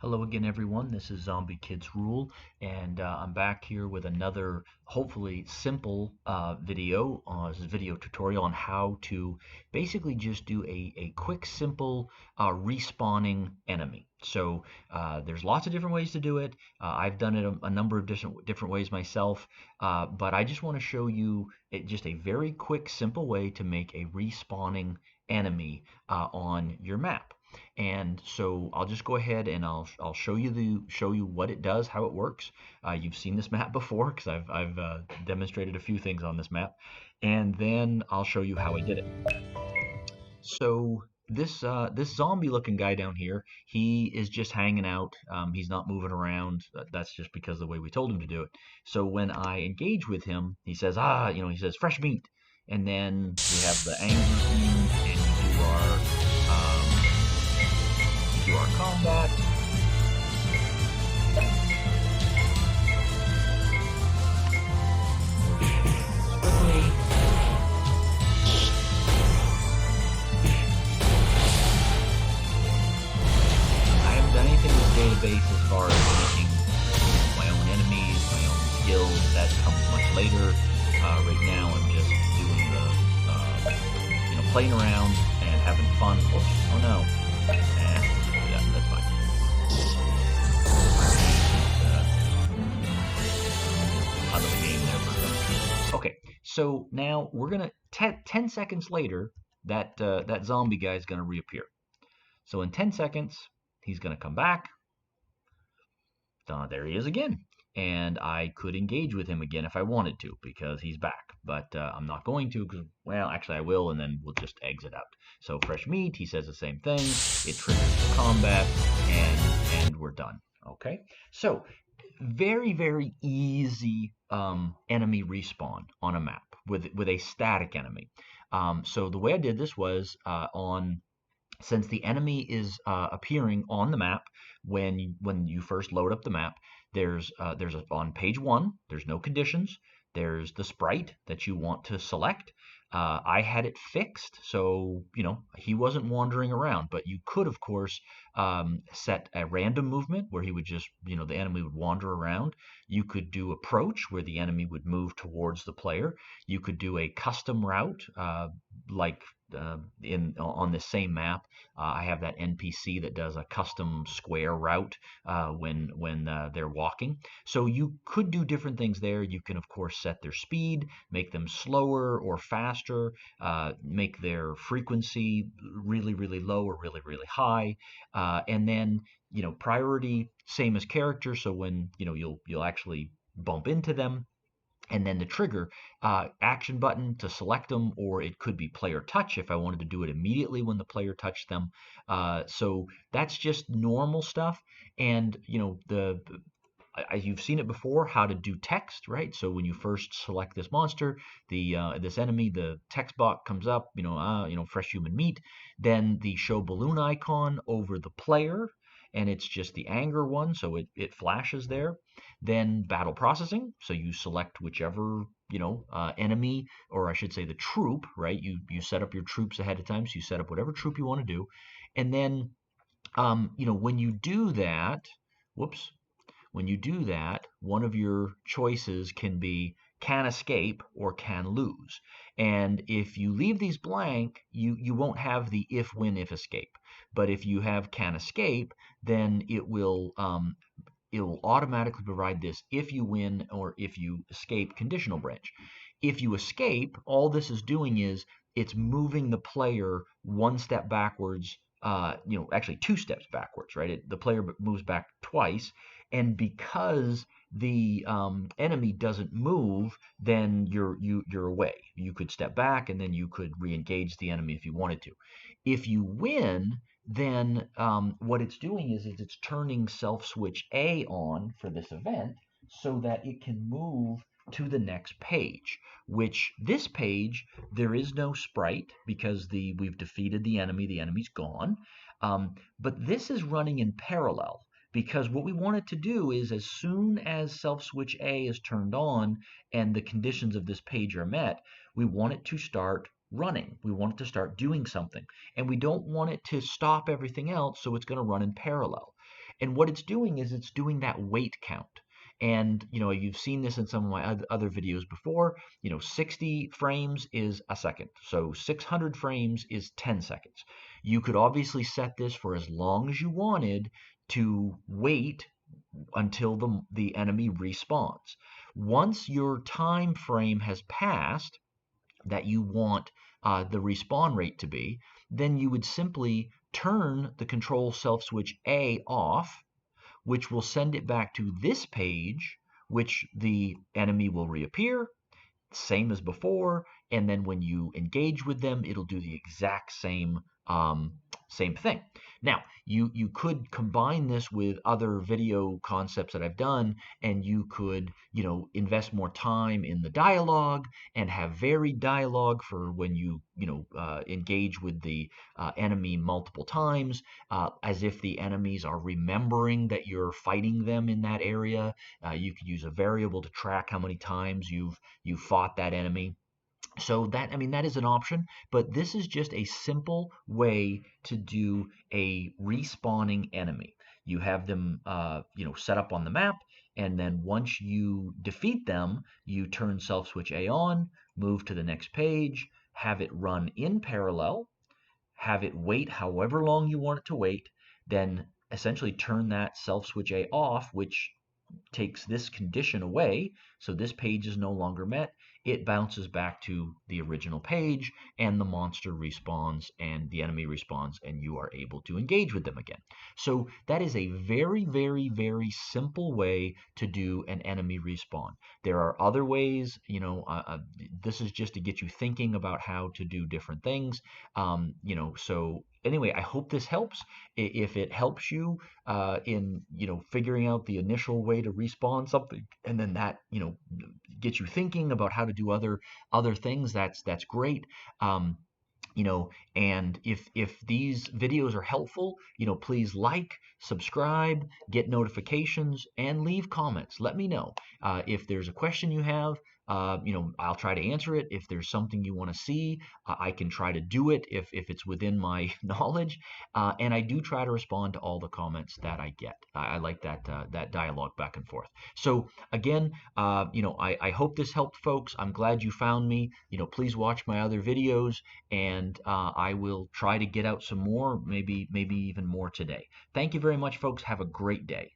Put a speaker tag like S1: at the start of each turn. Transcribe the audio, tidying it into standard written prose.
S1: Hello again, everyone. This is Zombie Kids Rule, and I'm back here with another, hopefully simple video. This is a video tutorial on how to basically just do a quick, simple respawning enemy. So there's lots of different ways to do it. I've done it a number of different ways myself, but I just want to show you just a very quick, simple way to make a respawning enemy on your map. And so I'll just go ahead and I'll show you what it does, how it works. You've seen this map before because I've demonstrated a few things on this map, and then I'll show you how I did it. So this zombie looking guy down here, he is just hanging out. He's not moving around. That's just because of the way we told him to do it. So when I engage with him, he says, he says fresh meat, and then we have the angry theme, and we do our combat. Quickly. I haven't done anything with the database as far as making my own enemies, my own skills. That comes much later. Right now, I'm just doing the, playing around and having fun. Oops, oh no. Yeah, that's fine. Out of the game there for a second. Okay, so now we're gonna 10 seconds later, that zombie guy is gonna reappear. So in 10 seconds, he's gonna come back. There he is again. And I could engage with him again if I wanted to because he's back. But I'm not going to because, well, actually I will, and then we'll just exit out. So fresh meat, he says the same thing. It triggers the combat, and we're done. Okay? So very, very easy enemy respawn on a map with a static enemy. So the way I did this was since the enemy is appearing on the map when you first load up the map, on page 1, there's no conditions. There's the sprite that you want to select. I had it fixed, so he wasn't wandering around. But you could, of course, set a random movement where he would just, the enemy would wander around. You could do approach where the enemy would move towards the player. You could do a custom route, like in on this same map. I have that NPC that does a custom square route when they're walking. So you could do different things there. You can, of course, set their speed, make them slower or faster, make their frequency really, really low or really, really high, and then priority same as character. So when you'll actually bump into them, and then the trigger action button to select them, or it could be player touch if I wanted to do it immediately when the player touched them. So that's just normal stuff, and you've seen it before how to do text, right? So when you first select this monster, this enemy, the text box comes up, fresh human meat, then the show balloon icon over the player, and it's just the anger one, so it flashes there. Then battle processing, so you select whichever enemy, or I should say the troop, right? You set up your troops ahead of time, so you set up whatever troop you want to do, and then when you do that, whoops, when you do that, one of your choices can be can escape or can lose. And if you leave these blank, you won't have the if, win, if escape. But if you have can escape, then it will automatically provide this if you win or if you escape conditional branch. If you escape, all this is doing is it's moving the player one step backwards, actually 2 steps backwards, right? The player moves back twice, and because the enemy doesn't move, then you're away. You could step back, and then you could re-engage the enemy if you wanted to. If you win, then what it's doing is it's turning self switch A on for this event so that it can move to the next page, which this page there is no sprite because we've defeated the enemy's gone. But this is running in parallel because what we want it to do is as soon as self switch A is turned on and the conditions of this page are met, we want it to start running. We want it to start doing something. And we don't want it to stop everything else, so it's going to run in parallel. And what it's doing is it's doing that wait count. And you've seen this in some of my other videos before. 60 frames is a second. So 600 frames is 10 seconds. You could obviously set this for as long as you wanted to wait until the enemy respawns. Once your time frame has passed that you want the respawn rate to be, then you would simply turn the control self switch A off, which will send it back to this page, which the enemy will reappear, same as before, and then when you engage with them, it'll do the exact same thing. Now, you could combine this with other video concepts that I've done, and you could invest more time in the dialogue and have varied dialogue for when you engage with the enemy multiple times, as if the enemies are remembering that you're fighting them in that area. You could use a variable to track how many times you fought that enemy. So that is an option, but this is just a simple way to do a respawning enemy. You have them, set up on the map, and then once you defeat them, you turn self switch A on, move to the next page, have it run in parallel, have it wait however long you want it to wait, then essentially turn that self switch A off, which takes this condition away, so this page is no longer met, it bounces back to the original page, and the monster respawns, and the enemy respawns, and you are able to engage with them again. So that is a very, very, very simple way to do an enemy respawn. There are other ways, this is just to get you thinking about how to do different things. So anyway, I hope this helps. If it helps you in figuring out the initial way to respawn something, and then that gets you thinking about how to do other things, that's great. um, and if these videos are helpful, please like, subscribe, get notifications, and leave comments. Let me know if there's a question you have. I'll try to answer it. If there's something you want to see, I can try to do it if it's within my knowledge. And I do try to respond to all the comments that I get. I like that dialogue back and forth. So again, I hope this helped, folks. I'm glad you found me. Please watch my other videos, and I will try to get out some more, maybe even more today. Thank you very much, folks. Have a great day.